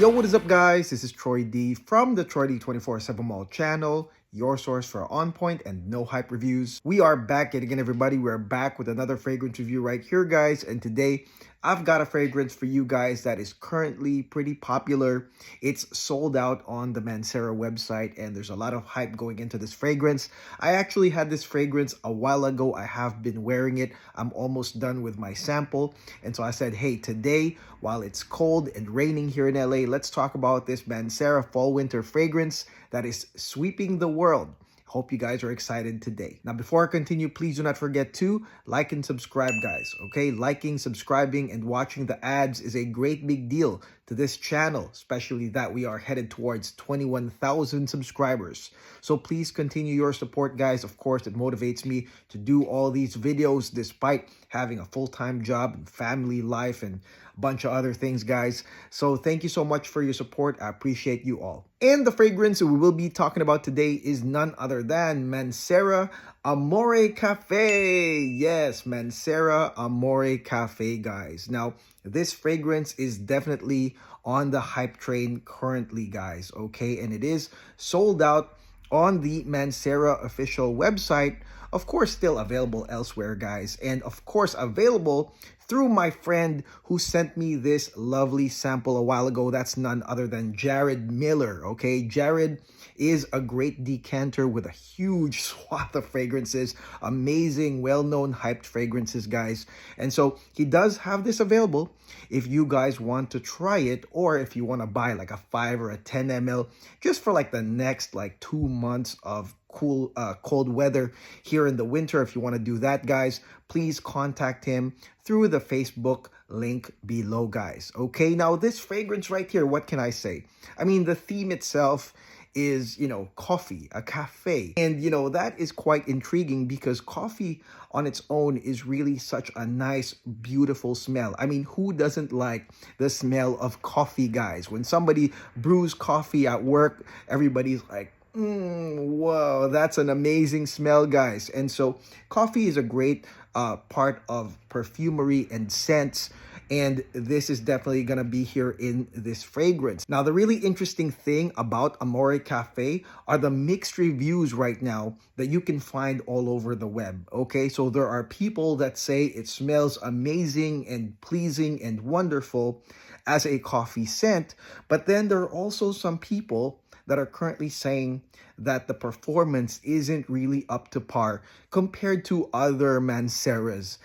Yo, what is up, guys? This is Troy D from the Troy D 24/7 Mall channel, your source for on point and no hype reviews. We are back yet again, everybody. We're back with another fragrance review right here, guys. And today, I've got a fragrance for you guys that is currently pretty popular. It's sold out on the Mancera website, and there's a lot of hype going into this fragrance. I actually had this fragrance a while ago. I have been wearing it. I'm almost done with my sample. And so I said, hey, today, while it's cold and raining here in LA, let's talk about this Mancera Fall Winter fragrance that is sweeping the world. Hope you guys are excited today. Now, before I continue, please do not forget to like and subscribe, guys. Okay, liking, subscribing, and watching the ads is a great big deal to this channel, especially that we are headed towards 21,000 subscribers. So please continue your support, guys. Of course, it motivates me to do all these videos despite having a full-time job and family life and a bunch of other things, guys. So thank you so much for your support. I appreciate you all. And the fragrance we will be talking about today is none other than Mancera Amore Caffe. Yes, Mancera Amore Caffe, guys. Now, this fragrance is definitely on the hype train currently, guys, okay? And it is sold out on the Mancera official website. Of course, still available elsewhere, guys. And of course, available through my friend who sent me this lovely sample a while ago. That's none other than Jared Miller, okay? Jared is a great decanter with a huge swath of fragrances, amazing, well-known, hyped fragrances, guys. And so he does have this available if you guys want to try it, or if you want to buy like a 5 or a 10 ml just for like the next like 2 months of cold weather here in the winter. If you want to do that, guys, please contact him through the Facebook link below, guys. Okay, now this fragrance right here, what can I say? I mean, the theme itself is, coffee, a cafe. And, that is quite intriguing because coffee on its own is really such a nice, beautiful smell. I mean, who doesn't like the smell of coffee, guys? When somebody brews coffee at work, everybody's like, whoa, that's an amazing smell, guys. And so coffee is a great part of perfumery and scents. And this is definitely going to be here in this fragrance. Now, the really interesting thing about Amore Caffe are the mixed reviews right now that you can find all over the web. Okay, so there are people that say it smells amazing and pleasing and wonderful as a coffee scent. But then there are also some people that are currently saying that the performance isn't really up to par compared to other Manceras,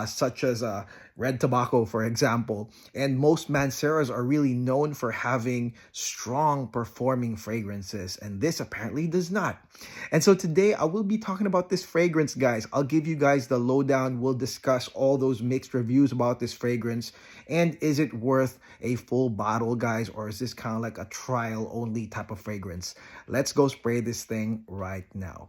such as Red Tobacco, for example. And most Manceras are really known for having strong performing fragrances, and this apparently does not. And so today I will be talking about this fragrance, guys. I'll give you guys the lowdown. We'll discuss all those mixed reviews about this fragrance, and is it worth a full bottle, guys, or is this kind of like a trial only type of fragrance? Let's go spray this thing right now.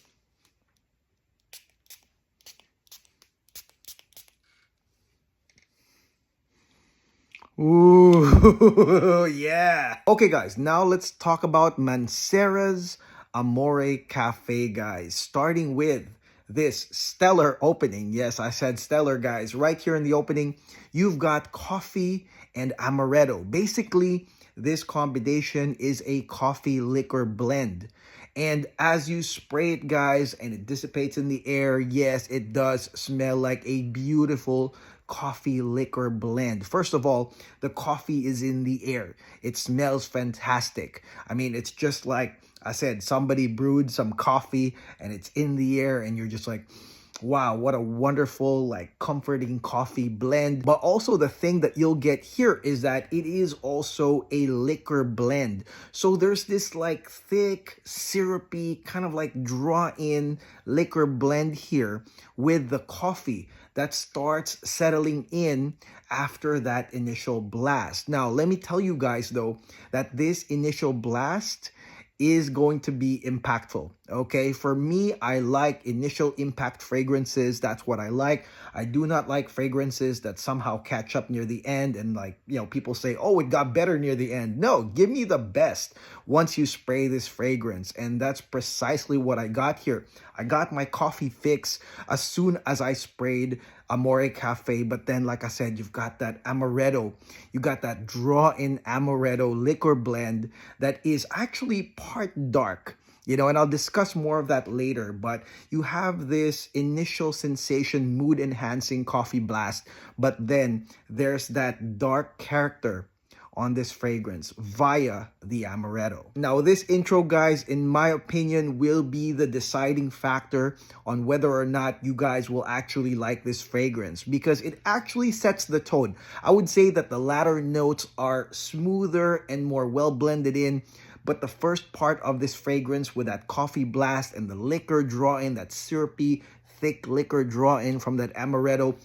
Ooh, yeah. Okay, guys, now let's talk about Mancera's Amore Caffe, guys. Starting with this stellar opening. Yes, I said stellar, guys. Right here in the opening, you've got coffee and amaretto. Basically, this combination is a coffee liquor blend. And as you spray it, guys, and it dissipates in the air, yes, it does smell like a beautiful coffee liquor blend. First of all, the coffee is in the air. It smells fantastic. I mean, it's just like I said, somebody brewed some coffee and it's in the air and you're just like, wow, what a wonderful, like, comforting coffee blend. But also the thing that you'll get here is that it is also a liquor blend. So there's this like thick, syrupy, kind of like draw-in liquor blend here with the coffee that starts settling in after that initial blast. Now, let me tell you guys, though, that this initial blast is going to be impactful. Okay, for me, I like initial impact fragrances. That's what I like. I do not like fragrances that somehow catch up near the end and people say, oh, it got better near the end. No, give me the best once you spray this fragrance. And that's precisely what I got here. I got my coffee fix as soon as I sprayed Amore Caffe. But then, like I said, you've got that amaretto. You got that draw-in amaretto liquor blend that is actually part dark. And I'll discuss more of that later, but you have this initial sensation, mood enhancing coffee blast, but then there's that dark character on this fragrance via the amaretto. Now, this intro, guys, in my opinion, will be the deciding factor on whether or not you guys will actually like this fragrance, because it actually sets the tone. I would say that the latter notes are smoother and more well blended in, but the first part of this fragrance with that coffee blast and the liquor draw-in, that syrupy, thick liquor draw-in from that amaretto,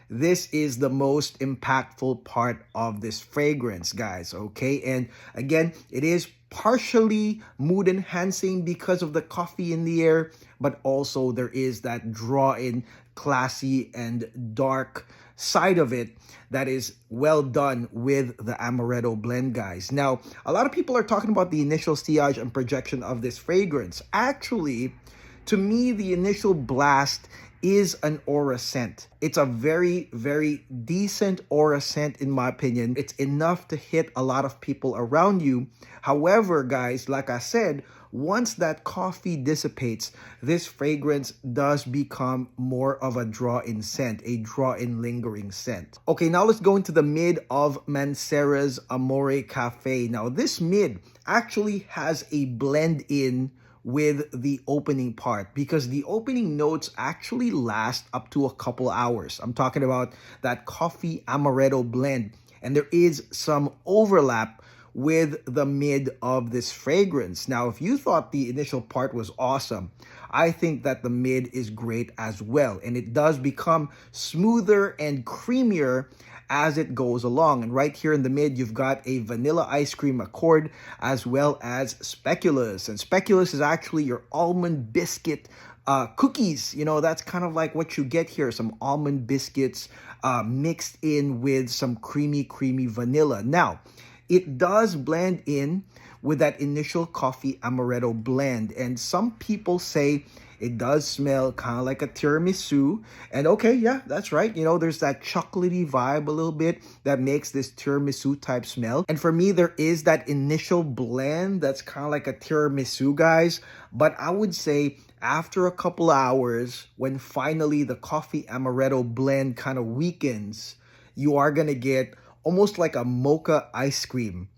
this is the most impactful part of this fragrance, guys, okay? And again, it is partially mood enhancing because of the coffee in the air, but also there is that draw-in, classy and dark side of it that is well done with the amaretto blend, guys. Now, a lot of people are talking about the initial sillage and projection of this fragrance. Actually, to me, the initial blast is an aura scent. It's a very, very decent aura scent in my opinion. It's enough to hit a lot of people around you. However, guys, like I said, once that coffee dissipates, this fragrance does become more of a draw-in scent, a draw-in lingering scent. Okay, now let's go into the mid of Mancera's Amore Caffe. Now, this mid actually has a blend-in with the opening part, because the opening notes actually last up to a couple hours. I'm talking about that coffee amaretto blend, and there is some overlap with the mid of this fragrance. Now, if you thought the initial part was awesome, I think that the mid is great as well, and it does become smoother and creamier as it goes along. And right here in the mid, you've got a vanilla ice cream accord as well as speculoos. And speculoos is actually your almond biscuit cookies. That's kind of like what you get here, some almond biscuits mixed in with some creamy vanilla. Now, it does blend in with that initial coffee amaretto blend, and some people say it does smell kind of like a tiramisu. And okay, yeah, that's right. There's that chocolatey vibe a little bit that makes this tiramisu type smell. And for me, there is that initial blend that's kind of like a tiramisu, guys. But I would say after a couple hours, when finally the coffee amaretto blend kind of weakens, you are going to get almost like a mocha ice cream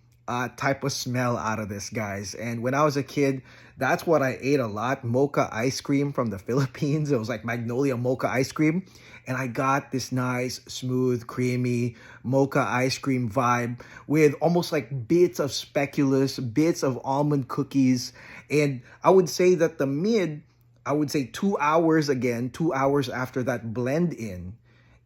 type of smell out of this, guys. And when I was a kid, that's what I ate a lot, mocha ice cream from the Philippines. It was like Magnolia mocha ice cream. And I got this nice, smooth, creamy mocha ice cream vibe with almost like bits of speculoos, bits of almond cookies. And I would say that the mid, I would say 2 hours again, 2 hours after that blend in,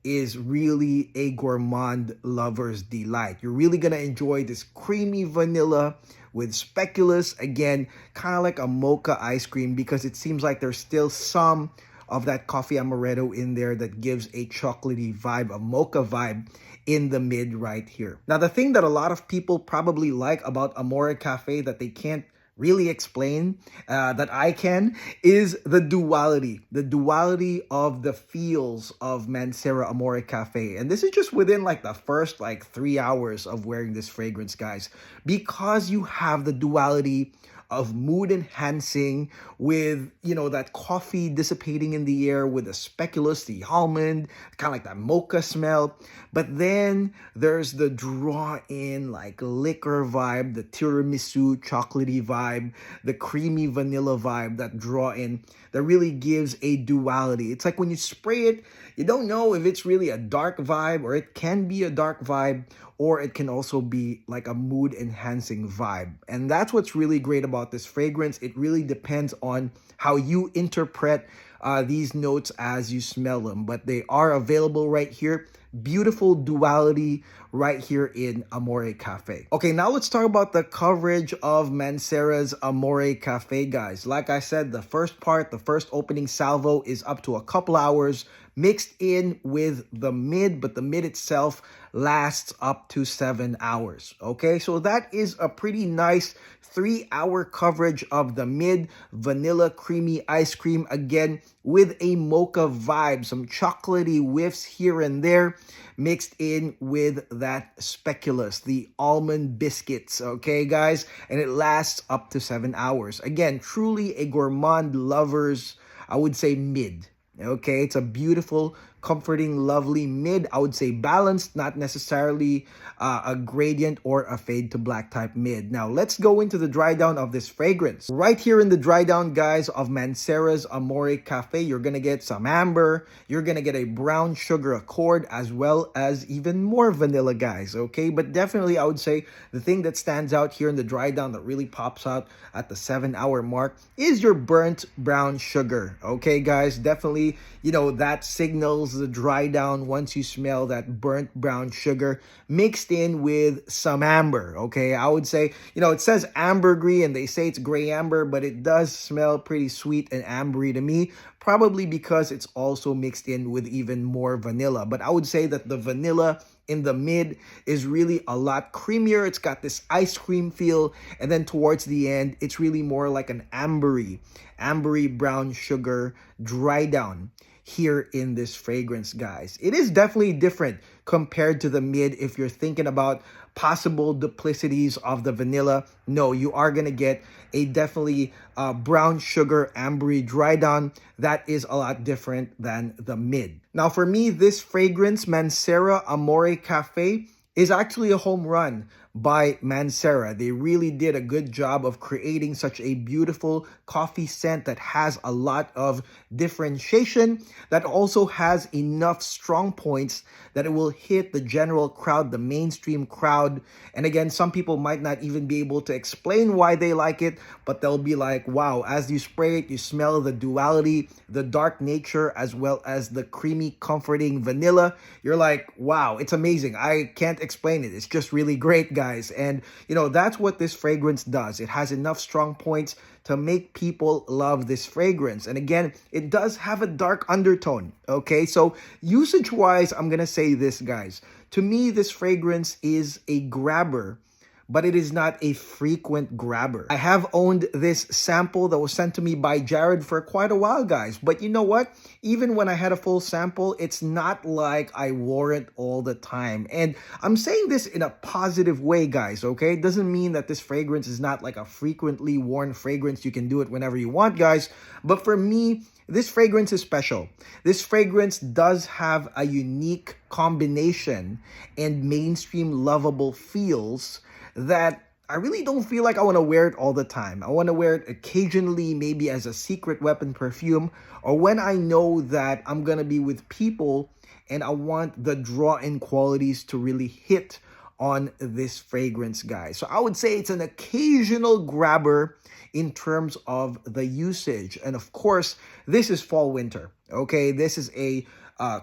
is really a gourmand lover's delight. You're really gonna enjoy this creamy vanilla with speculoos, again, kind of like a mocha ice cream, because it seems like there's still some of that coffee amaretto in there that gives a chocolatey vibe, a mocha vibe in the mid right here. Now, the thing that a lot of people probably like about Amore Caffe that they can't really explain, that I can, is the duality of the feels of Mancera Amore Caffe. And this is just within like the first 3 hours of wearing this fragrance, guys, because you have the duality of mood enhancing with, that coffee dissipating in the air with the speculoos, the almond, kind of like that mocha smell. But then there's the draw in liquor vibe, the tiramisu chocolatey vibe, the creamy vanilla vibe, that draw in that really gives a duality. It's like when you spray it, you don't know if it's really a dark vibe, or it can be a dark vibe, or it can also be like a mood enhancing vibe. And that's what's really great about this fragrance. It really depends on how you interpret these notes as you smell them, but they are available right here. Beautiful duality right here in Amore Caffe. Okay, now let's talk about the coverage of Mancera's Amore Caffe, guys. Like I said, the first part, the first opening salvo is up to a couple hours, mixed in with the mid, but the mid itself lasts up to 7 hours. Okay, so that is a pretty nice 3-hour coverage of the mid vanilla creamy ice cream, again with a mocha vibe, some chocolatey whiffs here and there, mixed in with that speculoos, the almond biscuits. Okay, guys, and it lasts up to 7 hours. Again, truly a gourmand lover's, I would say, mid. Okay, it's a beautiful, comforting, lovely mid. I would say balanced, not necessarily a gradient or a fade to black type mid. Now, let's go into the dry down of this fragrance. Right here in the dry down, guys, of Mancera's Amore Caffe, you're going to get some amber, you're going to get a brown sugar accord, as well as even more vanilla, guys, okay? But definitely, I would say the thing that stands out here in the dry down that really pops out at the 7-hour mark is your burnt brown sugar, okay, guys? Definitely, you know, that signals the dry down once you smell that burnt brown sugar mixed in with some amber. Okay, I would say, you know, it says ambergris and they say it's gray amber, but it does smell pretty sweet and ambery to me, probably because it's also mixed in with even more vanilla. But I would say that the vanilla in the mid is really a lot creamier. It's got this ice cream feel, and then towards the end it's really more like an ambery brown sugar dry down here in this fragrance, guys. It is definitely different compared to the mid. If you're thinking about possible duplicities of the vanilla, no, you are gonna get a definitely brown sugar ambery dry down that is a lot different than the mid. Now, for me, this fragrance, Mancera Amore Caffe, is actually a home run by Mancera. They really did a good job of creating such a beautiful coffee scent that has a lot of differentiation, that also has enough strong points that it will hit the general crowd, the mainstream crowd. And again, some people might not even be able to explain why they like it, but they'll be like, wow, as you spray it, you smell the duality, the dark nature, as well as the creamy, comforting vanilla. You're like, wow, it's amazing. I can't explain it. It's just really great, guys. And, you know, that's what this fragrance does. It has enough strong points to make people love this fragrance. And again, it does have a dark undertone, okay? So usage-wise, I'm gonna say this, guys. To me, this fragrance is a grabber, but it is not a frequent grabber. I have owned this sample that was sent to me by Jared for quite a while, guys. But you know what? Even when I had a full sample, it's not like I wore it all the time. And I'm saying this in a positive way, guys, okay? It doesn't mean that this fragrance is not like a frequently worn fragrance. You can do it whenever you want, guys. But for me, this fragrance is special. This fragrance does have a unique combination and mainstream lovable feels that I really don't feel like I want to wear it all the time. I want to wear it occasionally, maybe as a secret weapon perfume, or when I know that I'm going to be with people and I want the draw-in qualities to really hit on this fragrance, guys. So I would say it's an occasional grabber in terms of the usage. And of course, this is fall winter, okay? This is a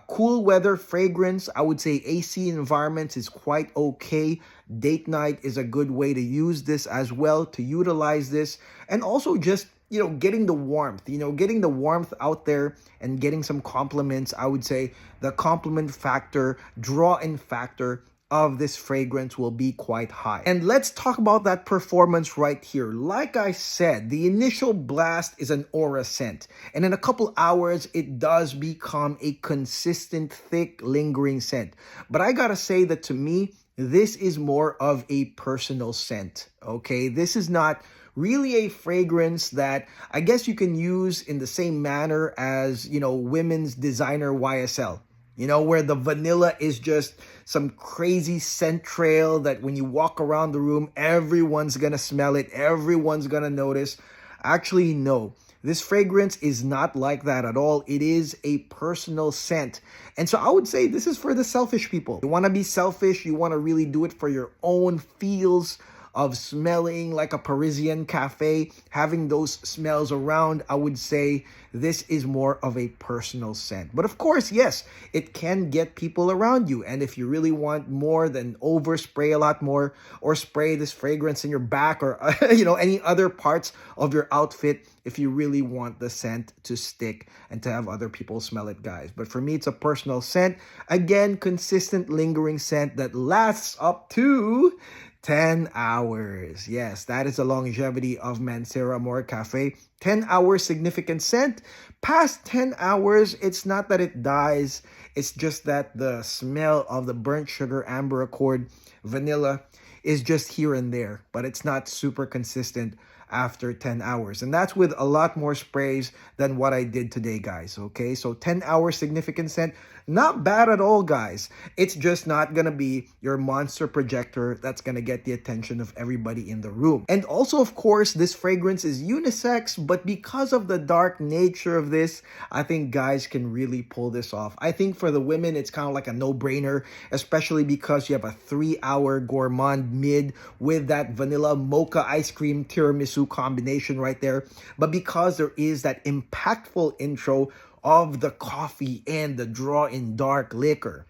cool weather fragrance. I would say AC environments is quite okay. Date night is a good way to use this as well, to utilize this. And also just, you know, getting the warmth, getting the warmth out there and getting some compliments. I would say the compliment factor, draw-in factor of this fragrance will be quite high. And let's talk about that performance right here. Like I said, the initial blast is an aura scent, and in a couple hours it does become a consistent, thick, lingering scent. But I gotta say that to me, this is more of a personal scent, okay? This is not really a fragrance that I guess you can use in the same manner as, women's designer YSL. Where the vanilla is just some crazy scent trail that when you walk around the room, everyone's gonna smell it, everyone's gonna notice. Actually, no. This fragrance is not like that at all. It is a personal scent. And so I would say this is for the selfish people. You wanna be selfish, you wanna really do it for your own feels of smelling like a Parisian cafe, having those smells around, I would say this is more of a personal scent. But of course, yes, it can get people around you. And if you really want more, then overspray a lot more, or spray this fragrance in your back, or any other parts of your outfit if you really want the scent to stick and to have other people smell it, guys. But for me, it's a personal scent. Again, consistent lingering scent that lasts up to 10 hours. Yes, that is the longevity of Mancera Amore Caffe. 10 hours significant scent. Past 10 hours, it's not that it dies. It's just that the smell of the burnt sugar, amber accord, vanilla is just here and there. But it's not super consistent after 10 hours. And that's with a lot more sprays than what I did today, guys. Okay, so 10 hours significant scent. Not bad at all, guys. It's just not gonna be your monster projector that's gonna get the attention of everybody in the room. And also, of course, this fragrance is unisex, but because of the dark nature of this, I think guys can really pull this off. I think for the women, it's kind of like a no-brainer, especially because you have a 3-hour gourmand mid with that vanilla mocha ice cream tiramisu combination right there. But because there is that impactful intro of the coffee and the draw in dark liquor,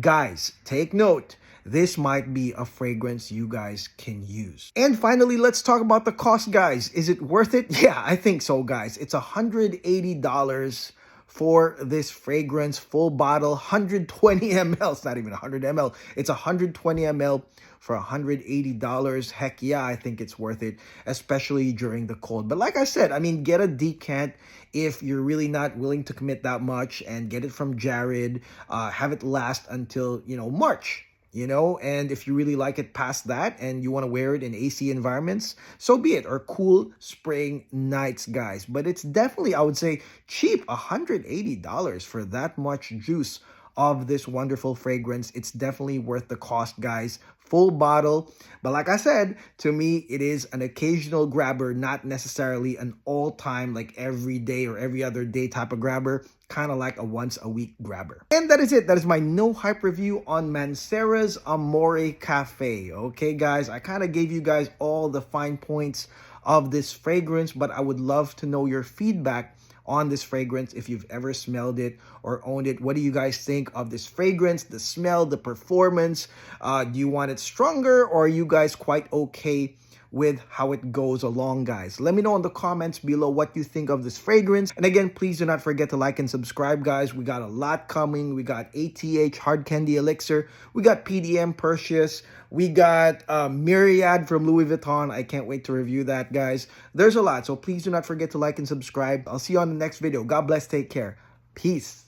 guys, take note. This might be a fragrance you guys can use. And finally, let's talk about the cost, guys. Is it worth it? Yeah, I think so, guys. It's $180 for this fragrance, full bottle, 120 ml. It's not even 100 ml. It's 120 ml for $180. Heck yeah, I think it's worth it, especially during the cold. But like I said, I mean, get a decant if you're really not willing to commit that much, and get it from Jared. Have it last until, March. And if you really like it past that and you want to wear it in AC environments, so be it, or cool spring nights, guys. But it's definitely, I would say, cheap. $180 for that much juice of this wonderful fragrance. It's definitely worth the cost, guys. Full bottle. But like I said, to me, it is an occasional grabber, not necessarily an all-time, like every day or every other day type of grabber. Kind of like a once-a-week grabber. And that is it. That is my no hype review on Mancera's Amore Caffe. Okay, guys, I kind of gave you guys all the fine points of this fragrance, but I would love to know your feedback on this fragrance, if you've ever smelled it or owned it. What do you guys think of this fragrance, the smell, the performance? Do you want it stronger, or are you guys quite okay with how it goes along, guys? Let me know in the comments below what you think of this fragrance. And again, please do not forget to like and subscribe, guys. We got a lot coming. We got ATH Hard Candy Elixir. We got PDM Perseus. We got Myriad from Louis Vuitton. I can't wait to review that, guys. There's a lot, so please do not forget to like and subscribe. I'll see you on the next video. God bless. Take care. Peace.